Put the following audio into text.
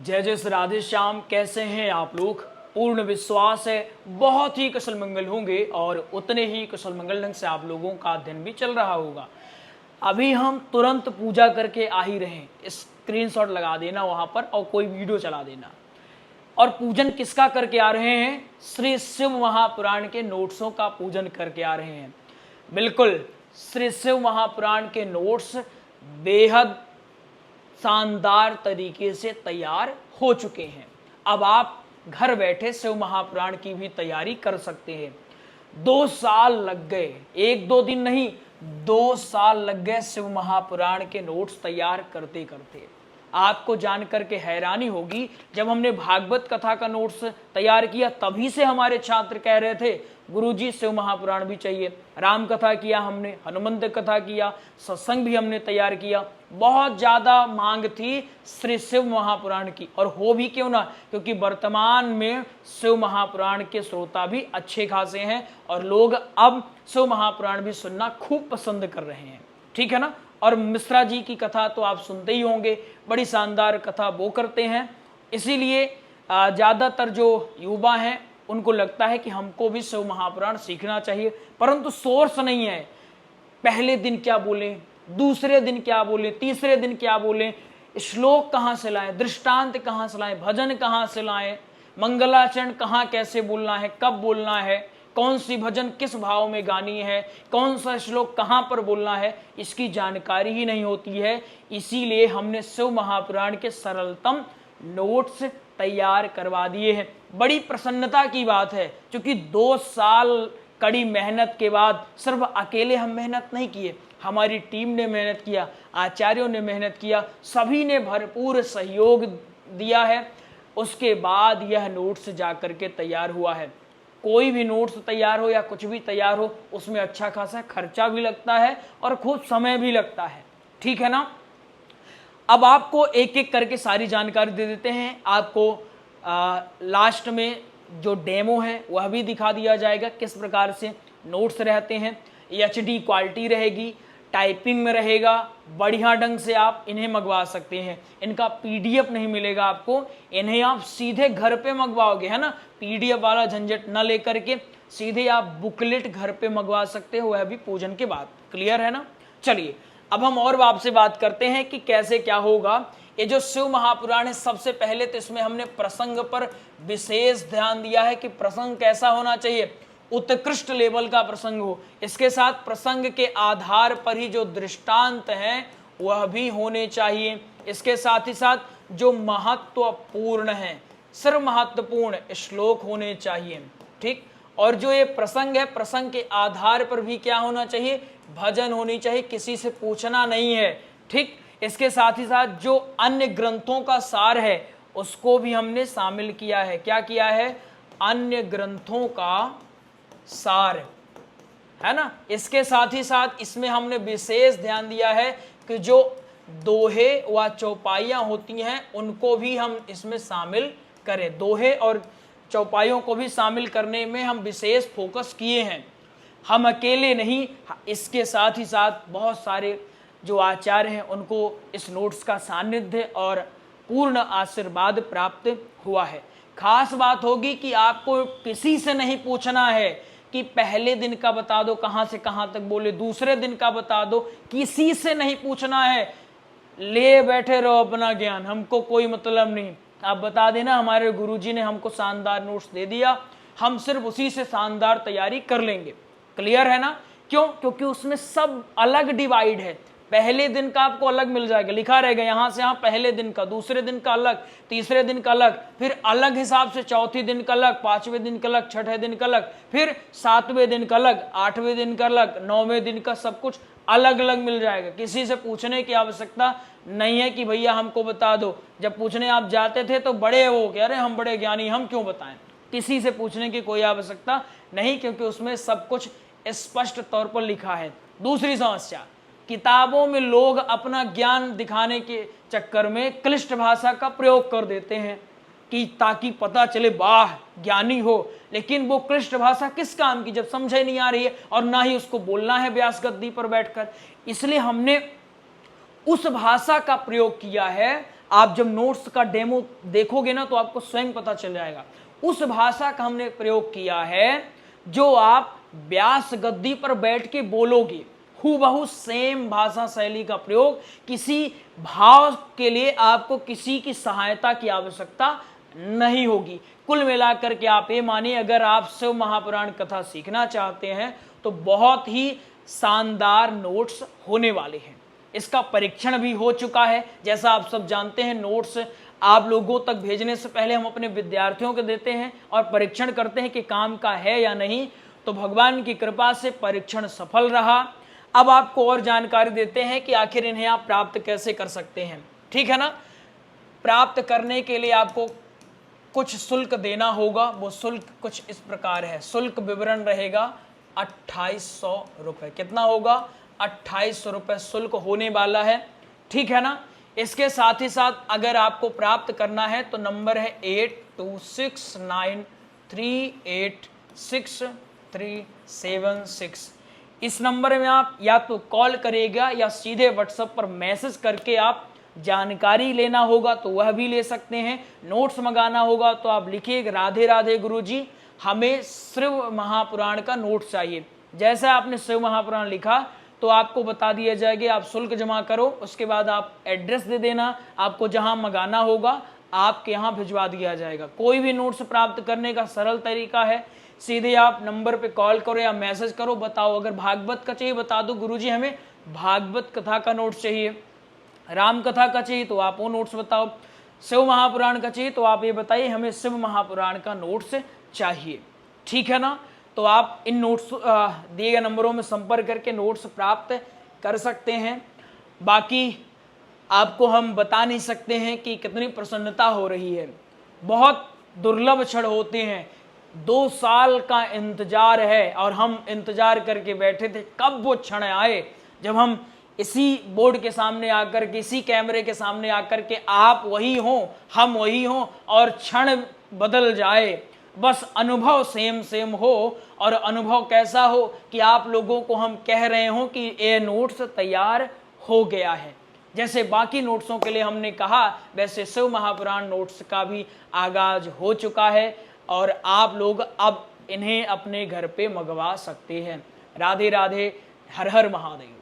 जय जय श्री राधे श्याम। कैसे हैं आप लोग? पूर्ण विश्वास है बहुत ही कुशल मंगल होंगे और उतने ही कुशल मंगल ढंग से आप लोगों का दिन भी चल रहा होगा। अभी हम तुरंत पूजा करके आ ही रहे हैं। स्क्रीनशॉट लगा देना वहां पर और कोई वीडियो चला देना। और पूजन किसका करके आ रहे हैं? श्री शिव महापुराण के नोट्सों का पूजन करके आ रहे हैं। बिल्कुल, श्री शिव महापुराण के नोट्स बेहद शानदार तरीके से तैयार हो चुके हैं। अब आप घर बैठे शिव महापुराण की भी तैयारी कर सकते हैं। 2 साल लग गए, 1-2 दिन नहीं, 2 साल लग गए शिव महापुराण के नोट्स तैयार करते करते। आपको जानकर के हैरानी होगी, जब हमने भागवत कथा का नोट्स तैयार किया तभी से हमारे छात्र कह रहे थे गुरुजी शिव महापुराण भी चाहिए। राम कथा किया हमने, हनुमंत कथा किया, सत्संग भी हमने तैयार किया। बहुत ज़्यादा मांग थी श्री शिव महापुराण की, और हो भी क्यों ना, क्योंकि वर्तमान में शिव महापुराण के श्रोता भी अच्छे खासे हैं और लोग अब शिव महापुराण भी सुनना खूब पसंद कर रहे हैं। ठीक है ना? और मिश्रा जी की कथा तो आप सुनते ही होंगे, बड़ी शानदार कथा वो करते हैं। इसीलिए ज़्यादातर जो युवा हैं उनको लगता है कि हमको भी शिव महापुराण सीखना चाहिए, परंतु सोर्स नहीं है। पहले दिन क्या बोलें, दूसरे दिन क्या बोलें, तीसरे दिन क्या बोलें, श्लोक कहाँ से लाएं, दृष्टांत कहाँ से लाएं, भजन कहाँ से लाएं, मंगलाचरण कहाँ कैसे बोलना है, कब बोलना है, कौन सी भजन किस भाव में गानी है, कौन सा श्लोक कहाँ पर बोलना है, इसकी जानकारी ही नहीं होती है। इसीलिए हमने शिव महापुराण के सरलतम नोट्स तैयार करवा दिए हैं। बड़ी प्रसन्नता की बात है, क्योंकि 2 साल कड़ी मेहनत के बाद सिर्फ अकेले हम मेहनत नहीं किए, हमारी टीम ने मेहनत किया, आचार्यों ने मेहनत किया, सभी ने भरपूर सहयोग दिया है। उसके बाद यह नोट्स जाकर के तैयार हुआ है। कोई भी नोट्स तैयार हो या कुछ भी तैयार हो, उसमें अच्छा खासा खर्चा भी लगता है और खूब समय भी लगता है। ठीक है ना? अब आपको एक एक करके सारी जानकारी दे देते हैं। आपको लास्ट में जो डेमो है वह भी दिखा दिया जाएगा, किस प्रकार से नोट्स रहते हैं। HD क्वालिटी रहेगी, टाइपिंग में रहेगा, बढ़िया ढंग से आप इन्हें मंगवा सकते हैं। इनका PDF नहीं मिलेगा आपको, इन्हें आप सीधे घर पे मंगवाओगे, है ना? PDF वाला झंझट न लेकर के सीधे आप बुकलेट घर पे मंगवा सकते हो, वह भी पूजन के बाद। क्लियर है ना? चलिए अब हम और आपसे बात करते हैं कि कैसे क्या होगा। ये जो शिव महापुराण है, सबसे पहले तो इसमें हमने प्रसंग पर विशेष ध्यान दिया है कि प्रसंग कैसा होना चाहिए, उत्कृष्ट लेवल का प्रसंग हो। इसके साथ प्रसंग के आधार पर ही जो दृष्टांत हैं वह भी होने चाहिए। इसके साथ ही साथ जो महत्वपूर्ण है, सिर्फ महत्वपूर्ण श्लोक होने चाहिए। ठीक? और जो ये प्रसंग है, प्रसंग के आधार पर भी क्या होना चाहिए? भजन होनी चाहिए, किसी से पूछना नहीं है। ठीक? इसके साथ ही साथ जो अन्य ग्रंथों का सार है उसको भी हमने शामिल किया है। क्या किया है? अन्य ग्रंथों का सार, है ना? इसके साथ ही साथ इसमें हमने विशेष ध्यान दिया है कि जो दोहे व चौपाइयाँ होती हैं उनको भी हम इसमें शामिल करें। दोहे और चौपाइयों को भी शामिल करने में हम विशेष फोकस किए हैं। हम अकेले नहीं, इसके साथ ही साथ बहुत सारे जो आचार्य हैं उनको इस नोट्स का सानिध्य और पूर्ण आशीर्वाद प्राप्त हुआ है। खास बात होगी कि आपको किसी से नहीं पूछना है कि पहले दिन का बता दो कहाँ से कहाँ तक बोले, दूसरे दिन का बता दो, किसी से नहीं पूछना है। ले बैठे रहो अपना ज्ञान, हमको कोई मतलब नहीं। आप बता देना हमारे गुरुजी ने हमको शानदार नोट्स दे दिया, हम सिर्फ उसी से शानदार तैयारी कर लेंगे। क्लियर है ना? क्यों? क्योंकि उसमें सब अलग डिवाइड है। पहले दिन का आपको अलग मिल जाएगा, लिखा रहेगा यहाँ से यहाँ, पहले दिन का, दूसरे दिन का अलग, तीसरे दिन का अलग, फिर अलग हिसाब से चौथे दिन का अलग, 5वें दिन का अलग, 6ठे दिन का अलग, फिर 7वें दिन का अलग, 8वें दिन का अलग, 9वें दिन का, सब कुछ अलग अलग मिल जाएगा। किसी से पूछने की आवश्यकता नहीं है कि भैया हमको बता दो। जब पूछने आप जाते थे तो बड़े वो कह रहे हम बड़े ज्ञानी, हम क्यों बताएं। किसी से पूछने की कोई आवश्यकता नहीं, क्योंकि उसमें सब कुछ स्पष्ट तौर पर लिखा है। दूसरी समस्या, किताबों में लोग अपना ज्ञान दिखाने के चक्कर में क्लिष्ट भाषा का प्रयोग कर देते हैं कि ताकि पता चले वाह ज्ञानी हो, लेकिन वो क्लिष्ट भाषा किस काम की जब समझे नहीं आ रही है और ना ही उसको बोलना है व्यास गद्दी पर बैठकर। इसलिए हमने उस भाषा का प्रयोग किया है आप जब नोट्स का डेमो देखोगे ना तो आपको स्वयं पता चल जाएगा। उस भाषा का हमने प्रयोग किया है जो आप व्यास गद्दी पर बैठ के बोलोगे, हूबहू सेम भाषा शैली का प्रयोग। किसी भाव के लिए आपको किसी की सहायता की आवश्यकता नहीं होगी। कुल मिलाकर के आप ये मानिए, अगर आप शिव महापुराण कथा सीखना चाहते हैं तो बहुत ही शानदार नोट्स होने वाले हैं। इसका परीक्षण भी हो चुका है। जैसा आप सब जानते हैं, नोट्स आप लोगों तक भेजने से पहले हम अपने विद्यार्थियों को देते हैं और परीक्षण करते हैं कि काम का है या नहीं। तो भगवान की कृपा से परीक्षण सफल रहा। अब आपको और जानकारी देते हैं कि आखिर इन्हें आप प्राप्त कैसे कर सकते हैं। ठीक है ना। प्राप्त करने के लिए आपको कुछ शुल्क देना होगा। वो शुल्क कुछ इस प्रकार है। शुल्क विवरण रहेगा 2800 रुपये। कितना होगा? 2800 रुपये शुल्क होने वाला है। ठीक है ना। इसके साथ ही साथ अगर आपको प्राप्त करना है तो नंबर है 8269386376। इस नंबर में आप या तो कॉल करेगा या सीधे व्हाट्सएप पर मैसेज करके आप जानकारी लेना होगा तो वह भी ले सकते हैं। नोट्स मंगाना होगा तो आप लिखिए, राधे राधे गुरुजी, हमें शिव महापुराण का नोट चाहिए। जैसे आपने शिव महापुराण लिखा तो आपको बता दिया जाएगा, आप शुल्क जमा करो, उसके बाद आप एड्रेस दे देना, आपको जहां मंगाना होगा आपके यहाँ भिजवा दिया जाएगा। कोई भी नोट्स प्राप्त करने का सरल तरीका है, सीधे आप नंबर पे कॉल करो या मैसेज करो, बताओ अगर भागवत का चाहिए बता दो गुरुजी हमें भागवत कथा का नोट्स चाहिए, राम कथा का चाहिए तो आप वो नोट्स बताओ, शिव महापुराण का चाहिए तो आप ये बताइए हमें शिव महापुराण का नोट्स चाहिए। ठीक है ना। तो आप इन नोट्स दिए गए नंबरों में संपर्क करके नोट्स प्राप्त कर सकते हैं। बाकी आपको हम बता नहीं सकते हैं कि कितनी प्रसन्नता हो रही है। बहुत दुर्लभ क्षण होते हैं। 2 साल का इंतजार है और हम इंतजार करके बैठे थे कब वो क्षण आए जब हम इसी बोर्ड के सामने आकर के, इसी कैमरे के सामने आकर के आप वही हो, हम वही हो और क्षण बदल जाए। बस अनुभव सेम हो और अनुभव कैसा हो कि आप लोगों को हम कह रहे हो कि ये नोट्स तैयार हो गया है। जैसे बाकी नोट्सों के लिए हमने कहा वैसे शिव महापुराण नोट्स का भी आगाज हो चुका है और आप लोग अब इन्हें अपने घर पे मंगवा सकते हैं। राधे राधे, हर हर महादेव।